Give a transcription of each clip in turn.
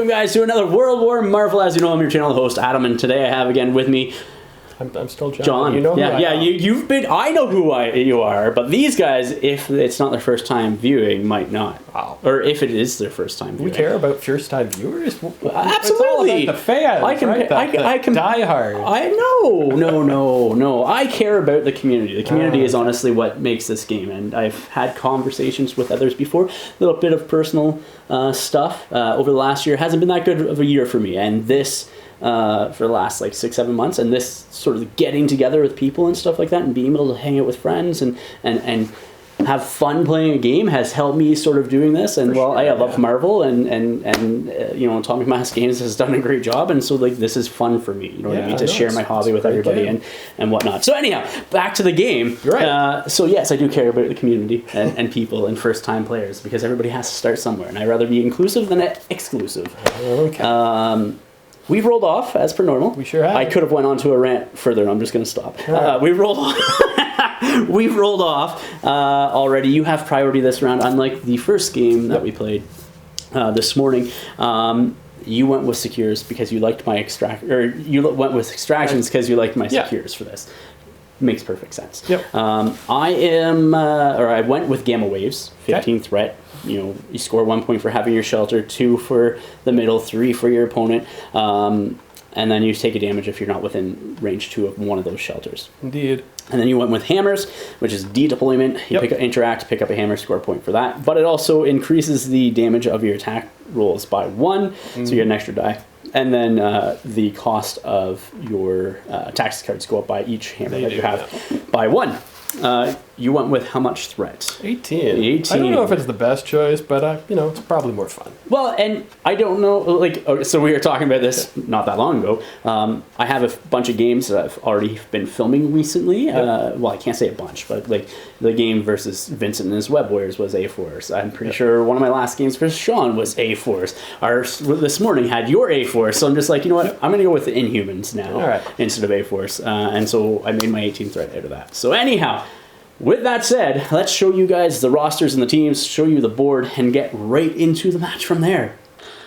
guys to another World War Marvel. As you know, I'm your channel host, Adam, and today I have again with me... I'm still John. John. You know who I am. You've been... I know who you are, but these guys, if it's not their first time viewing, might not. Wow. Or if it is their first time viewing. We care about first time viewers? Absolutely. It's all about the fans, I can die hard. No. I care about the community. The community is honestly what makes this game, and I've had conversations with others before. A little bit of personal stuff over the last year. Hasn't been that good of a year for me, and this... for the last like 6-7 months, and this sort of getting together with people and stuff like that, and being able to hang out with friends and have fun playing a game has helped me sort of doing this. And I love Marvel, and you know, Atomic Mass Games has done a great job, and so like this is fun for me, you know what I mean, to share my hobby with everybody and whatnot. So anyhow, back to the game. You're right. So yes, I do care about the community and people and first time players, because everybody has to start somewhere, and I'd rather be inclusive than exclusive. Okay. We've rolled off, as per normal. We sure have. I could have went on to a rant further, and I'm just going to stop. Right. We've rolled off. We've rolled off already. You have priority this round, unlike the first game that we played this morning. You went with Secures because you liked my you went with Extractions because you liked my Secures for this. Makes perfect sense. Yep. I went with Gamma Waves, 15 threat. You know, you score 1 point for having your shelter, 2 for the middle, 3 for your opponent, and then you take a damage if you're not within range 2 of one of those shelters. Indeed. And then you went with Hammers, which is de-deployment. You interact, pick up a hammer, score a point for that. But it also increases the damage of your attack rolls by 1, so you get an extra die. And then the cost of your tax cards go up by each hammer that you have by 1. You went with how much threat? 18. I don't know if it's the best choice, but you know, it's probably more fun. Well, and I don't know, like, so we were talking about this not that long ago. I have a bunch of games that I've already been filming recently. Well, I can't say a bunch, but like the game versus Vincent and his Web Warriors was A-Force. I'm pretty sure one of my last games versus Sean was A-Force. This morning had your A-Force, so I'm just like, you know what, I'm going to go with the Inhumans now instead of A-Force. And so I made my 18th threat out of that. So anyhow, with that said, let's show you guys the rosters and the teams, show you the board, and get right into the match from there.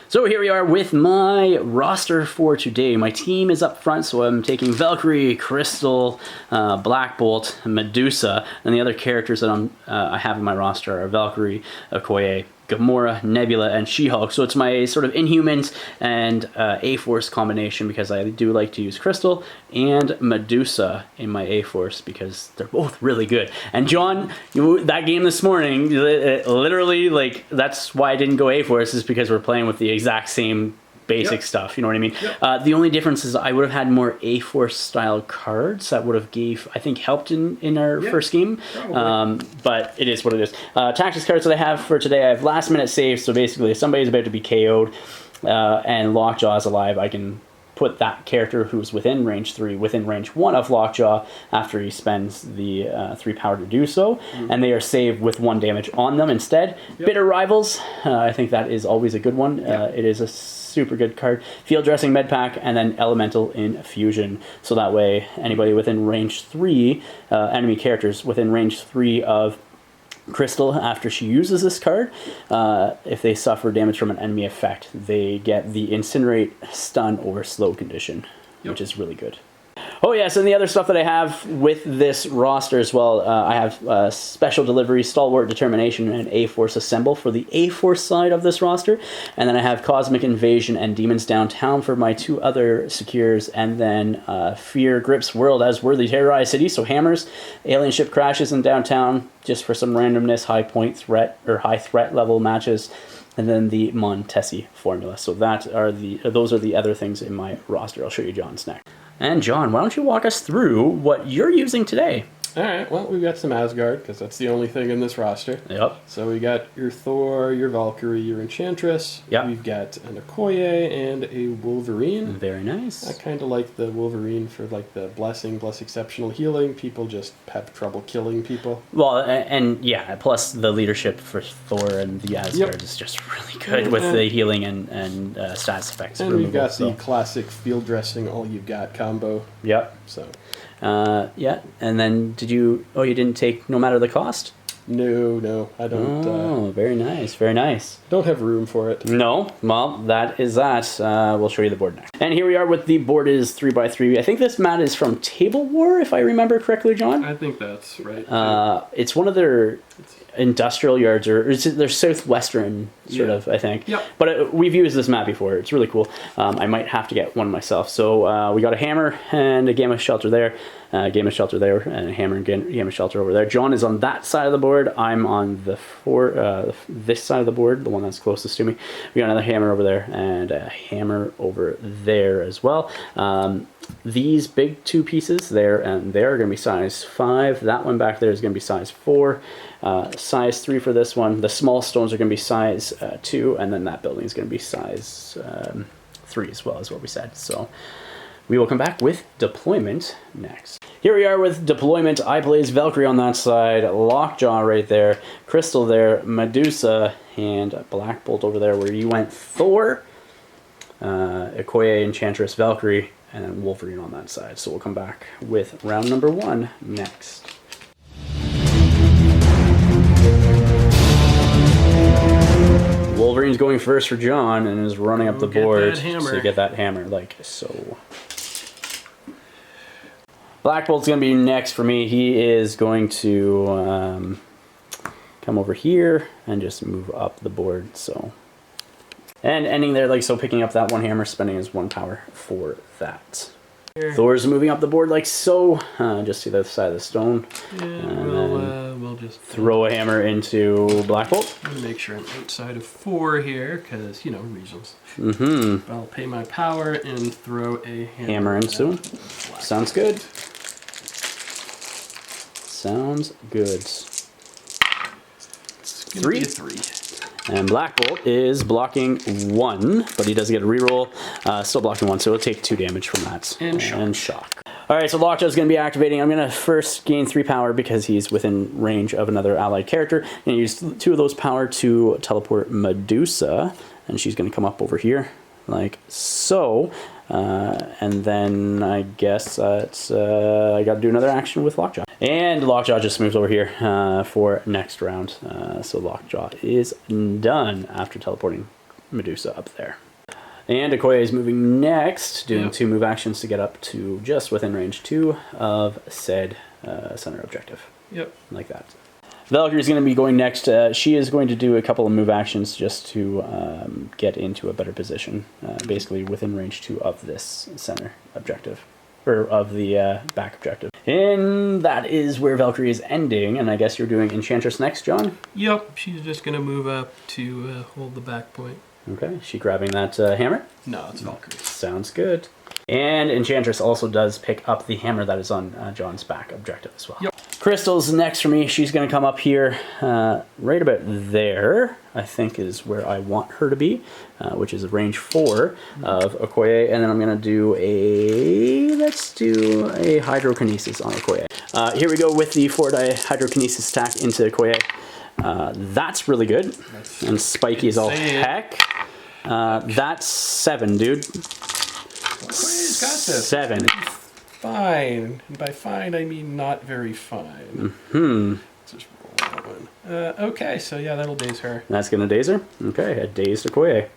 So here we are with my roster for today. My team is up front, so I'm taking Valkyrie, Crystal, Black Bolt, Medusa, and the other characters that I have in my roster are Valkyrie, Okoye, Gamora, Nebula, and She-Hulk. So it's my sort of Inhumans and A-Force combination, because I do like to use Crystal and Medusa in my A-Force because they're both really good. And John, that game this morning, literally, like, that's why I didn't go A-Force, is because we're playing with the exact same basic stuff, you know what I mean? The only difference is I would have had more A-Force style cards that would have I think helped in our first game, but it is what it is. Tactics cards that I have for today, I have last minute saves, so basically if somebody's about to be KO'd and Lockjaw is alive, I can put that character who's within range 3 within range 1 of Lockjaw after he spends the 3 power to do so, and they are saved with 1 damage on them instead. Bitter Rivals, I think that is always a good one. It is a super good card. Field Dressing Med Pack, and then Elemental Infusion, so that way anybody within range 3, enemy characters within range 3 of Crystal, after she uses this card, if they suffer damage from an enemy effect, they get the Incinerate, Stun, or Slow condition, which is really good. Oh yes, and the other stuff that I have with this roster as well, I have Special Delivery, Stalwart, Determination, and A-Force Assemble for the A-Force side of this roster, and then I have Cosmic Invasion and Demons Downtown for my 2 other Secures, and then Fear Grips World as Worthy Terrorized City, so Hammers, Alien Ship Crashes in Downtown, just for some randomness, high point threat, or high threat level matches, and then the Montesi formula. So those are the other things in my roster. I'll show you John's next. And John, why don't you walk us through what you're using today? All right, well, we've got some Asgard, because that's the only thing in this roster. Yep. So we got your Thor, your Valkyrie, your Enchantress. Yep. We've got an Okoye and a Wolverine. Very nice. I kind of like the Wolverine for like the blessing plus exceptional healing. People just have trouble killing people. Well, and yeah, plus the leadership for Thor and the Asgard is just really good with the healing and stats effects. And we've got the classic field dressing all you've got combo. Yep. So. Yeah, and then you didn't take no matter the cost? No, I don't. Oh, very nice, very nice. Don't have room for it. No, well, that is that. We'll show you the board next. And here we are with the board is 3x3. I think this mat is from Table War, if I remember correctly, John. I think that's right. It's one of their industrial yards, or it's their southwestern sort of, I think. Yep. But we've used this mat before. It's really cool. I might have to get one myself. So we got a hammer and a gamma shelter there, gamma shelter there, and a hammer and gamma shelter over there. John is on that side of the board. I'm on the this side of the board, the one that's closest to me. We got another hammer over there and a hammer over there as well. These big two pieces there and there are going to be size 5. That one back there is going to be size 4. Size 3 for this one. The small stones are going to be size 2, and then that building is going to be size 3 as well, is what we said. So we will come back with deployment next. Here we are with deployment. I plays Valkyrie on that side, Lockjaw right there, Crystal there, Medusa, and Black Bolt over there where you went Thor, Okoye, Enchantress, Valkyrie, and then Wolverine on that side. So we'll come back with round number 1 next. Wolverine's going first for John and is running up the board to get that hammer, like so. Black Bolt's going to be next for me. He is going to come over here and just move up the board, so. And ending there like so, picking up that one hammer, spending his 1 power for that. Here. Thor's moving up the board like so, just to the other side of the stone. Yeah, and we'll just throw a hammer into Black Bolt. Make sure I'm outside of 4 here, because, you know, reasons. Mm-hmm. I'll pay my power and throw a hammer into him. Sounds good. Sounds good. It's gonna be a 3. And Black Bolt is blocking 1, but he does get a reroll. Still blocking 1, so he'll take 2 damage from that. And shock. Alright, so Lockjaw is going to be activating. I'm going to first gain 3 power because he's within range of another allied character. I'm going to use 2 of those power to teleport Medusa, and she's going to come up over here, like so. And then I guess it's, I got to do another action with Lockjaw. And Lockjaw just moves over here for next round. So Lockjaw is done after teleporting Medusa up there. And Okoye is moving next, doing 2 move actions to get up to just within range 2 of said center objective. Yep. Like that. Valkyrie is going to be going next. She is going to do a couple of move actions just to get into a better position, basically within range 2 of this center objective, or of the back objective. And that is where Valkyrie is ending, and I guess you're doing Enchantress next, John? Yep, she's just going to move up to hold the back point. Okay, is she grabbing that hammer? No, it's Valkyrie. Sounds good. And Enchantress also does pick up the hammer that is on John's back objective as well. Yep. Crystal's next for me. She's going to come up here right about there, I think is where I want her to be, which is range 4 of Okoye. And then I'm going to do let's do a Hydrokinesis on Okoye. Here we go with the 4-die Hydrokinesis attack into Okoye. That's really good. And spiky as all heck. That's 7, dude. Okoye's got this. 7. Fine. And by fine, I mean not very fine. Mm-hmm. Let's just roll that one. Okay, so yeah, that'll daze her. That's going to daze her? Okay, a dazed Okoye.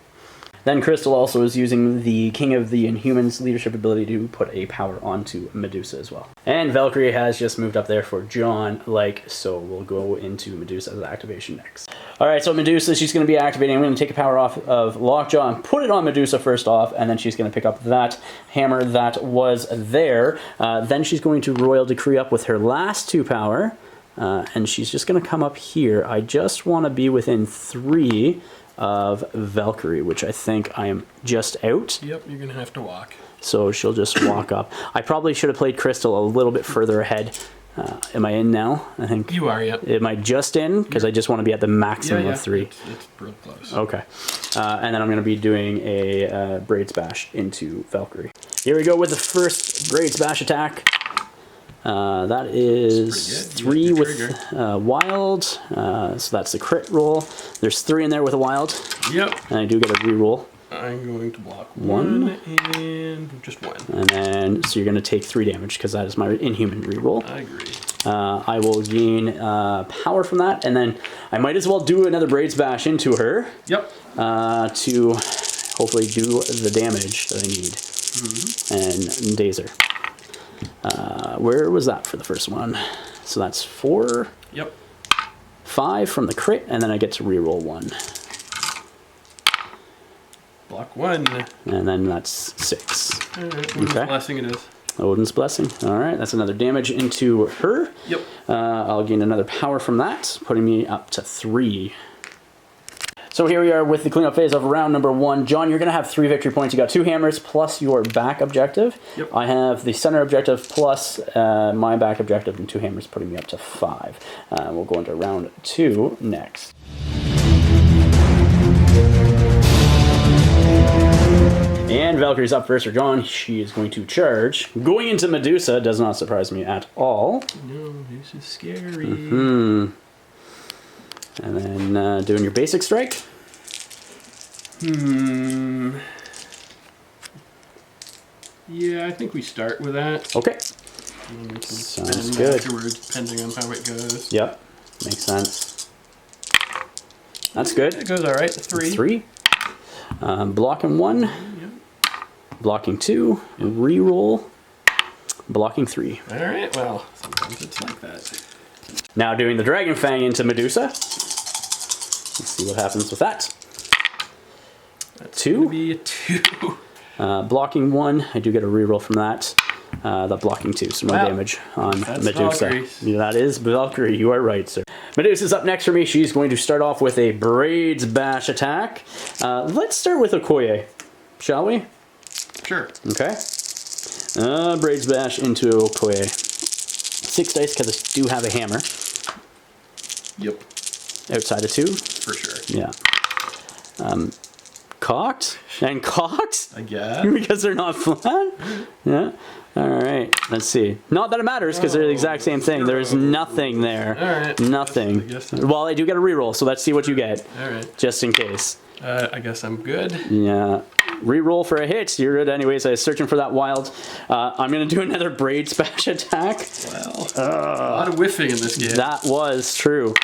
Then Crystal also is using the King of the Inhumans leadership ability to put a power onto Medusa as well. And Valkyrie has just moved up there for John, like so. We'll go into Medusa's activation next. Alright, so Medusa, she's going to be activating. I'm going to take a power off of Lockjaw and put it on Medusa first off, and then she's going to pick up that hammer that was there. Then she's going to Royal Decree up with her last 2 power, and she's just going to come up here. I just want to be within 3 of Valkyrie, which I think I am just out. Yep, you're going to have to walk. So she'll just walk up. I probably should have played Crystal a little bit further ahead. Am I in now? I think you are. Yep. Am I just in? Because I just want to be at the maximum of 3. It's real close. Okay. And then I'm going to be doing a Braids Bash into Valkyrie. Here we go with the first Braids Bash attack. That is 3 with wild, so that's the crit roll. There's 3 in there with a wild. Yep. And I do get a reroll. I'm going to block 1 and just 1. And then, so you're going to take 3 damage because that is my Inhuman reroll. I agree. I will gain power from that, and then I might as well do another Braids Bash into her. Yep. To hopefully do the damage that I need. And Dazer. Where was that for the first one? So that's 4. Yep. 5 from the crit, and then I get to reroll 1. Block 1. And then that's 6. Odin's Blessing it is. Odin's Blessing. All right, that's another damage into her. Yep. I'll gain another power from that, putting me up to 3. So here we are with the cleanup phase of round number 1. John, you're going to have 3 victory points. You got 2 hammers plus your back objective. Yep. I have the center objective plus my back objective and 2 hammers, putting me up to 5. We'll go into round 2 next. And Valkyrie's up first for John. She is going to charge. Going into Medusa does not surprise me at all. No, this is scary. And then doing your basic strike. Yeah, I think we start with that. Okay. And we can Sounds spend good. afterwards, depending on how it goes. Yep. Makes sense. That's good. It goes all right. 3. 3. Blocking 1. Yep. Blocking 2. Reroll. Blocking 3. All right. Well, sometimes it's like that. Now doing the Dragon Fang into Medusa. Let's see what happens with that. That's 2. gonna be a 2. Blocking 1. I do get a reroll from that. That blocking 2, so no damage on That's Medusa. Valkyries. Yeah, that is Valkyrie. You are right, sir. Medusa's up next for me. She's going to start off with a Braids Bash attack. Let's start with Okoye, shall we? Sure. Okay. Braids Bash into Okoye. 6 dice because I do have a hammer. Yep. Outside of 2. For sure. Yeah. Cocked and cocked I guess. because they're not flat. Yeah. All right. Let's see. Not that it matters because they're the exact same thing. There's nothing there. All right. Nothing. I guess Well, I do get a reroll, so let's see what you get. All right. Just in case. I guess I'm good. Yeah. Reroll for a hit. You're good anyways. I was searching for that wild. I'm going to do another Braids Bash attack. Well, a lot of whiffing in this game. That was true.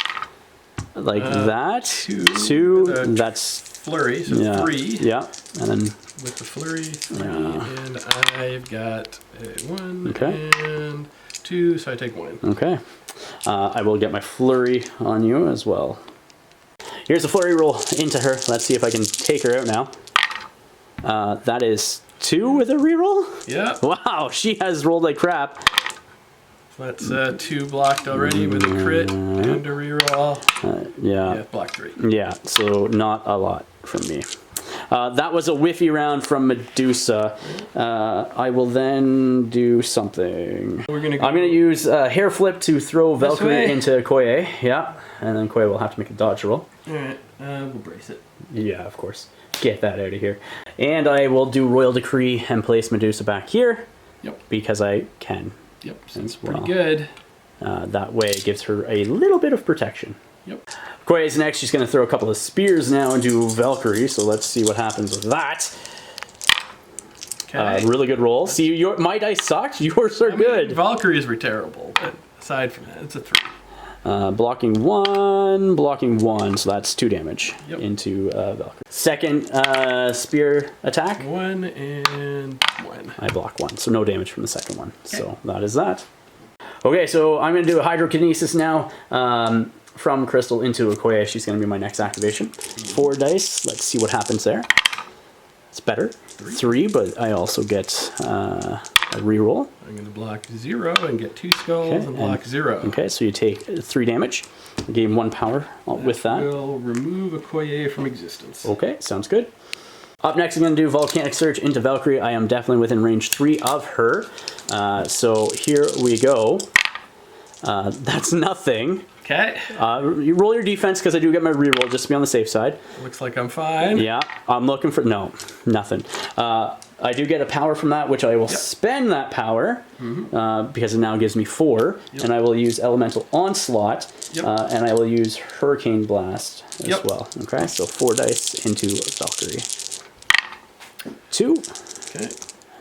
Like that. 2. That's Flurry, so 3. Yeah. And then With the flurry, 3. And I've got a 1 and 2, so I take 1. okay. I will get my flurry on you as well. Here's a flurry roll into her. Let's see if I can take her out now. That is 2 with a reroll? Yeah. Wow, she has rolled like crap. That's 2 blocked already with a crit and a reroll. Yeah, block 3. Yeah, so not a lot from me. That was a whiffy round from Medusa. I will then do something. I'm going to use hair flip to throw Valkyrie way? into Koye. Yeah, and then Koye will have to make a dodge roll. Alright, we'll brace it. Yeah, of course. Get that out of here. And I will do Royal Decree and place Medusa back here. Yep. Because I can. Yep, seems well. pretty good. That way it gives her a little bit of protection. Yep. Koye's next. She's going to throw a couple of spears now into Valkyrie, so let's see what happens with that. Okay. Really good roll. See, my dice sucked. Yours are good. Valkyries were terrible, but aside from that, it's a 3. Blocking 1, so that's 2 damage into Valkyrie. Second spear attack. 1 and 1. I block 1, so no damage from the second one. Okay. So that is that. Okay, so I'm going to do a Hydrokinesis now from Crystal into Okoye. She's going to be my next activation. 4 dice. Let's see what happens there. It's better. 3, but I also get a reroll. I'm going to block 0 and get 2 skulls and block 0. Okay, so you take 3 damage. I gave 1 power with that. Will remove Okoye from existence. Okay, sounds good. Up next, I'm going to do Volcanic Surge into Valkyrie. I am definitely within range 3 of her. So here we go. That's nothing. Okay. You roll your defense because I do get my reroll just to be on the safe side. Looks like I'm fine. Yeah, I'm looking for... No, nothing. I do get a power from that, which I will spend that power because it now gives me 4. And I will use Elemental Onslaught. And I will use Hurricane Blast as well. Okay, so 4 dice into Valkyrie. 2. Okay.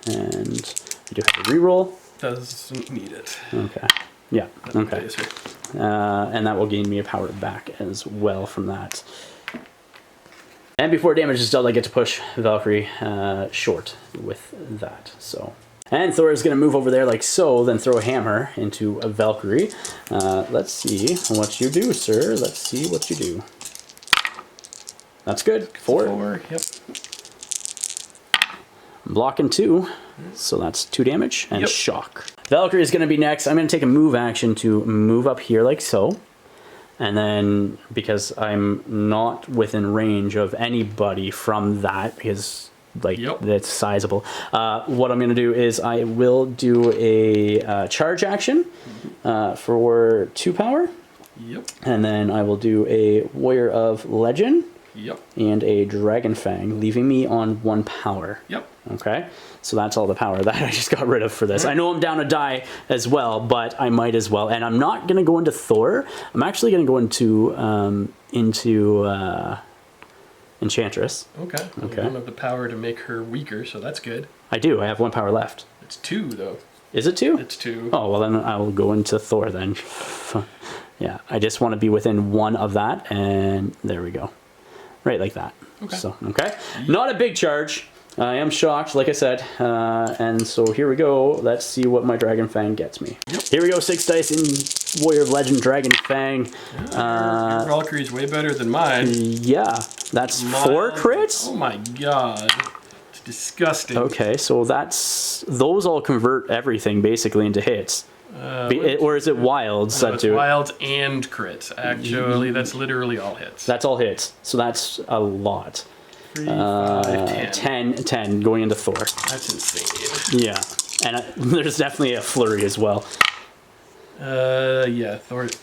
And I do have a reroll. Doesn't need it. Okay. Yeah. Okay. Medusa. And that will gain me a power back as well from that. And before damage is dealt, I get to push Valkyrie short with that. So, and Thor is going to move over there like so, then throw a hammer into a Valkyrie. Let's see what you do, sir. Let's see what you do. That's good. 4. 4, yep. I'm blocking 2, so that's 2 damage and shock. Valkyrie is going to be next. I'm going to take a move action to move up here like so. And then, because I'm not within range of anybody from that, because like that's sizable, what I'm going to do is I will do a charge action for 2 power. Yep. And then I will do a Warrior of Legend. Yep. And a Dragon Fang, leaving me on 1 power. Yep. Okay, so that's all the power that I just got rid of for this. I know I'm down a die as well, but I might as well. And I'm not going to go into Thor. I'm actually going to go into Enchantress. Okay. You don't have the power to make her weaker, so that's good. I do. I have 1 power left. It's 2, though. Is it 2? It's 2. Oh, well, then I will go into Thor then. Yeah, I just want to be within 1 of that, and there we go. Right, like that. Okay. So, okay. Not a big charge. I am shocked, like I said. And so here we go. Let's see what my Dragon Fang gets me. Yep. Here we go. 6 dice in Warrior of Legend Dragon Fang. Yeah, your Valkyrie's way better than mine. Yeah. That's 4 crits? Oh my god. It's disgusting. Okay, so those all convert everything basically into hits. Or is it wilds? No, it's wilds and crits. Actually, that's literally all hits. That's all hits. So that's a lot. 3, 5, 10 going into Thor. That's insane. Yeah. And there's definitely a flurry as well. Yeah, Thor's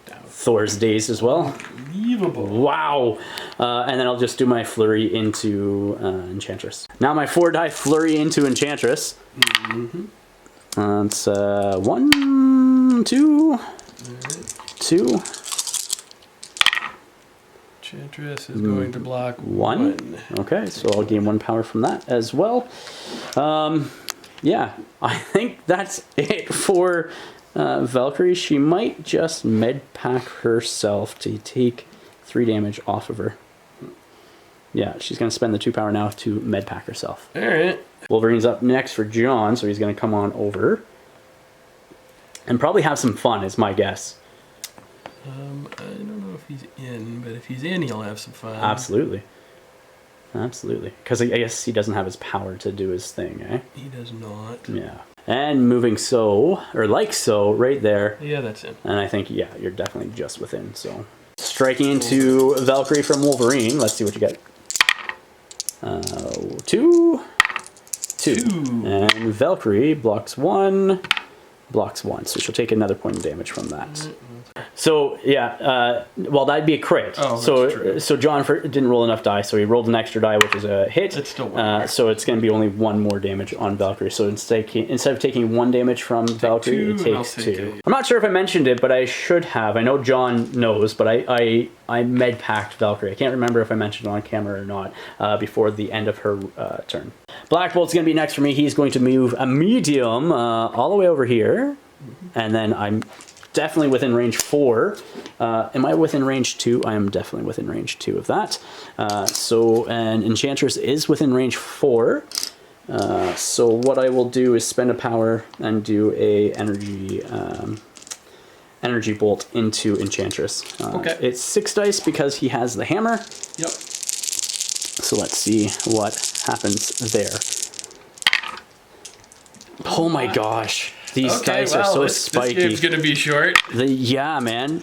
down. Thor's dazed as well. Unbelievable. Wow. And then I'll just do my flurry into Enchantress. Now my 4 die flurry into Enchantress. Mm-hmm. It's 1, 2, 2. Enchantress is going to block 1. Okay, so I'll gain 1 power from that as well. Yeah, I think that's it for Valkyrie. She might just med pack herself to take 3 damage off of her. Yeah, she's going to spend the 2 power now to med pack herself. All right. Wolverine's up next for John, so he's going to come on over. And probably have some fun, is my guess. I don't know if he's in, but if he's in, he'll have some fun. Absolutely. Absolutely. Because I guess he doesn't have his power to do his thing, eh? He does not. Yeah. And moving so, or like so, right there. Yeah, that's in. And I think, yeah, you're definitely just within, so. Striking into Valkyrie from Wolverine. Let's see what you get. 2. And Valkyrie blocks 1. Blocks 1. So she'll take another point of damage from that. So, yeah, well, that'd be a crit. Oh, that's true. So John didn't roll enough die, so he rolled an extra die, which is a hit. It's still 1. So it's going to be only 1 more damage on Valkyrie. So instead of taking 1 damage from Valkyrie, it takes 2. I'm not sure if I mentioned it, but I should have. I know John knows, but I med packed Valkyrie. I can't remember if I mentioned it on camera or not before the end of her turn. Black Bolt's going to be next for me. He's going to move a medium all the way over here. And then I'm definitely within range 4. Am I within range 2? I am definitely within range 2 of that. And Enchantress is within range 4. So what I will do is spend a power and do a energy bolt into Enchantress. Okay. It's 6 dice because he has the hammer. Yep. So let's see what happens there. Oh my gosh. These dice are so spiky. This game's gonna be short. Yeah, man.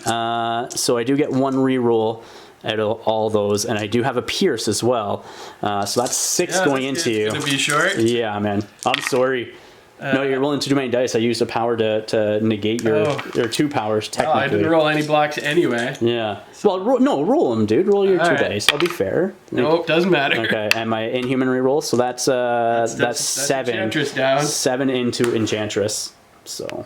So I do get 1 reroll out of all those, and I do have a pierce as well. So that's 6 going into you. It's gonna be short. Yeah, man. I'm sorry. No, you're rolling too many dice. I used a power to negate your 2 powers, technically. I didn't roll any blocks anyway. Yeah. Well, roll them, dude. Roll your 2 dice. I'll be fair. Nope, doesn't matter. Okay, and my Inhuman reroll, so that's 7. Enchantress down. 7 into Enchantress. So.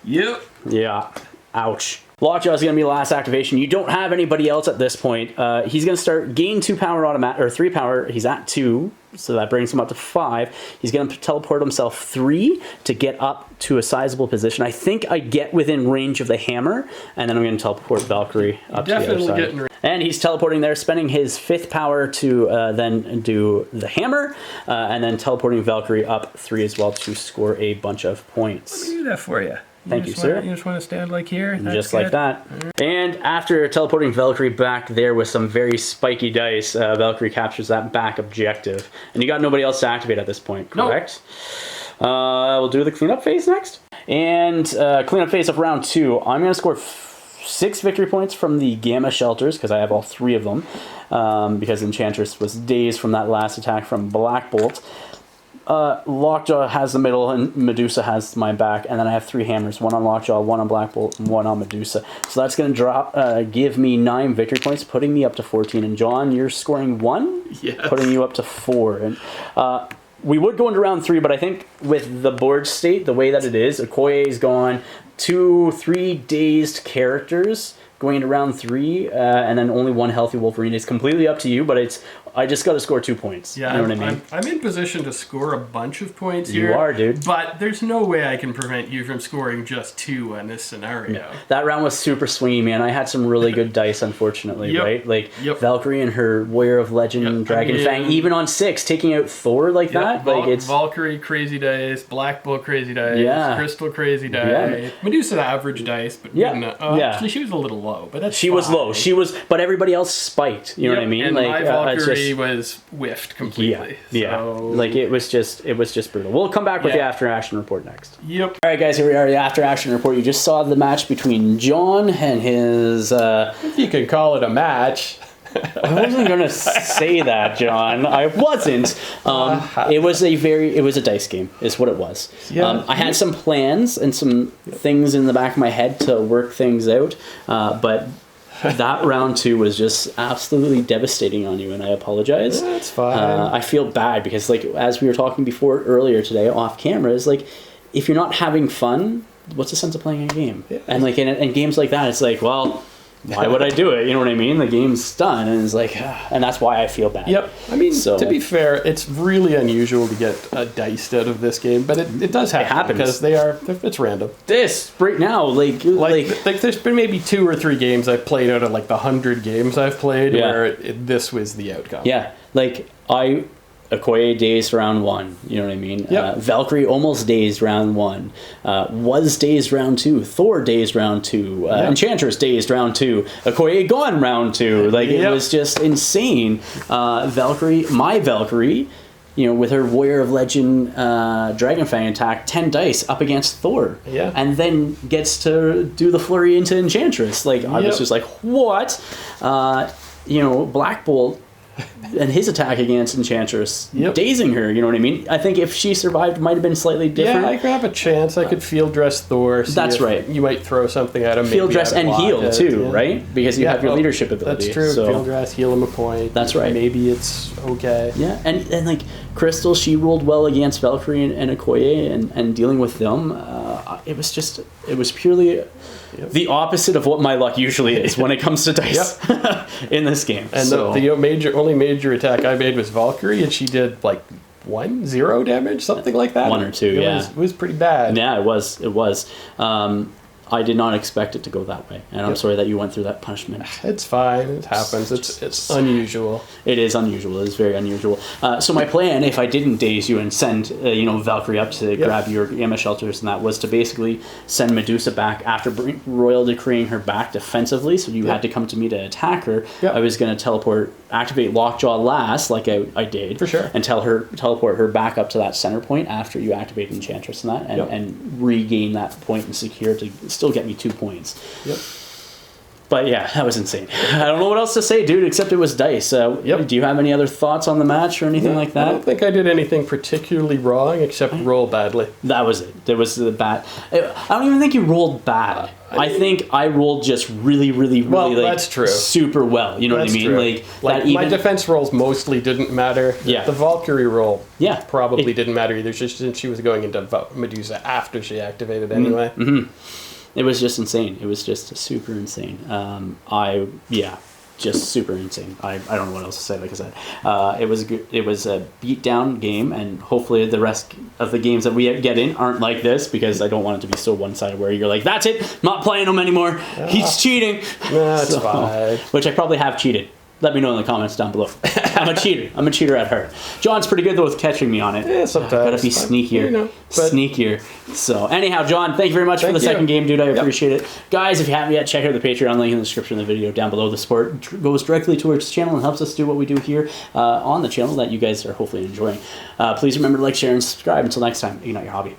Yep. Yeah. Ouch. Lockjaw is going to be the last activation. You don't have anybody else at this point. He's going to start gain 2 power automatic, or 3 power. He's at 2, so that brings him up to 5. He's going to teleport himself 3 to get up to a sizable position. I think I get within range of the hammer, and then I'm going to teleport Valkyrie up to the other side. And he's teleporting there, spending his 5th power to then do the hammer, and then teleporting Valkyrie up 3 as well to score a bunch of points. Let me do that for you. Thank you, sir. You just want to stand like here? Just like that. And after teleporting Valkyrie back there with some very spiky dice, Valkyrie captures that back objective. And you got nobody else to activate at this point, correct? Nope. We'll do the cleanup phase next. And cleanup phase of round 2. I'm going to score 6 victory points from the Gamma Shelters, because I have all 3 of them. Because Enchantress was dazed from that last attack from Black Bolt. Lockjaw has the middle, and Medusa has my back, and then I have 3 hammers, 1 on Lockjaw, 1 on Black Bolt, and 1 on Medusa. So that's going to give me 9 victory points, putting me up to 14. And John, you're scoring 1, yes, putting you up to 4. And we would go into round 3, but I think with the board state, the way that it is, Okoye's gone 2-3 dazed characters going into round 3, and then only 1 healthy Wolverine. It's completely up to you, but I just got to score 2 points. Yeah, you know what I mean? I'm in position to score a bunch of points here. You are, dude. But there's no way I can prevent you from scoring just 2 in this scenario. Yeah. That round was super swingy, man. I had some really good dice, unfortunately, right? Like, Valkyrie and her Warrior of Legend, Dragon Fang, even on 6, taking out Thor like that. Like Valkyrie, crazy dice. Black Bull, crazy dice. Crystal, crazy dice. Medusa, average dice, but actually, she was a little low. But that's She was low. But everybody else spiked. You know what I mean? And like my Valkyrie was whiffed completely. Yeah. Like it was just brutal. We'll come back with the after action report next. Yep. All right, guys. Here we are. The after action report. You just saw the match between John and his. If you can call it a match. I wasn't going to say that, John. I wasn't. It was a dice game, is what it was. Yeah. I had some plans and some things in the back of my head to work things out, but that round 2 was just absolutely devastating on you, and I apologize. That's fine. I feel bad because, like, as we were talking before earlier today off camera, is like, if you're not having fun, what's the sense of playing a game? Yeah. And like in games like that, it's like, well, why would I do it? You know what I mean? The game's done, and it's like, and that's why I feel bad. Yep. I mean, to be fair, it's really unusual to get a dice out of this game, but it does happen. It happens because it's random. This right now, like there's been maybe 2 or 3 games I've played out of like the 100 games I've played where this was the outcome. Yeah, like Okoye dazed round 1, you know what I mean? Yep. Valkyrie almost dazed round 1. Was dazed round 2. Thor dazed round 2. Enchantress dazed round 2. Okoye gone round 2. Like, it was just insane. My Valkyrie, you know, with her Warrior of Legend Dragon Fang attack, 10 dice up against Thor. Yeah. And then gets to do the flurry into Enchantress. Like, I was just like, what? Black Bolt and his attack against Enchantress, dazing her, you know what I mean? I think if she survived, it might have been slightly different. Yeah, I could have a chance. I could field dress Thor. That's right. You might throw something at him. Field dress and heal, too, right? Because you have your leadership ability. That's true. So. Field dress, heal him a point. That's right. Maybe it's okay. Yeah, and like, Crystal, she rolled well against Valkyrie and Okoye, and dealing with them, it was purely the opposite of what my luck usually is when it comes to dice in this game. And the only major attack I made was Valkyrie, and she did like 0 damage, something like that. 1 or 2, It was pretty bad. Yeah, it was. I did not expect it to go that way, and I'm sorry that you went through that punishment. It's fine. It happens. It's unusual. It is unusual. It is very unusual. So my plan, if I didn't daze you and send Valkyrie up to grab your Gamma Shelters, and that was to basically send Medusa back after Royal Decreeing her back defensively, so you had to come to me to attack her. I was going to activate Lockjaw last, like I did, for sure, and teleport her back up to that center point after you activate Enchantress and that, and regain that point and secure to still get me 2 points. But yeah, that was insane. I don't know what else to say, dude, except it was dice. Do you have any other thoughts on the match or anything like that? I don't think I did anything particularly wrong except roll badly. That was it. There was the bad. I don't even think you rolled bad. I think I rolled just really, really, really that's true. Super well. You know what I mean? True. Like my defense rolls mostly didn't matter. Yeah. The Valkyrie roll probably didn't matter either, just since she was going into Medusa after she activated anyway. it was just insane. It was just super insane. Just super insane. I don't know what else to say. Like I said, it was a beatdown game, and hopefully the rest of the games that we get in aren't like this, because I don't want it to be so one-sided where you're like, that's it, not playing him anymore. He's cheating. That's fine. Which I probably have cheated. Let me know in the comments down below. I'm a cheater. I'm a cheater at heart. John's pretty good though with catching me on it. Yeah, sometimes. Gotta be sneakier. Sneakier. So anyhow, John, thank you very much for the second game, dude. I appreciate it. Guys, if you haven't yet, check out the Patreon link in the description of the video down below. The support goes directly towards the channel and helps us do what we do here on the channel that you guys are hopefully enjoying. Please remember to like, share, and subscribe. Until next time, ignite your hobby.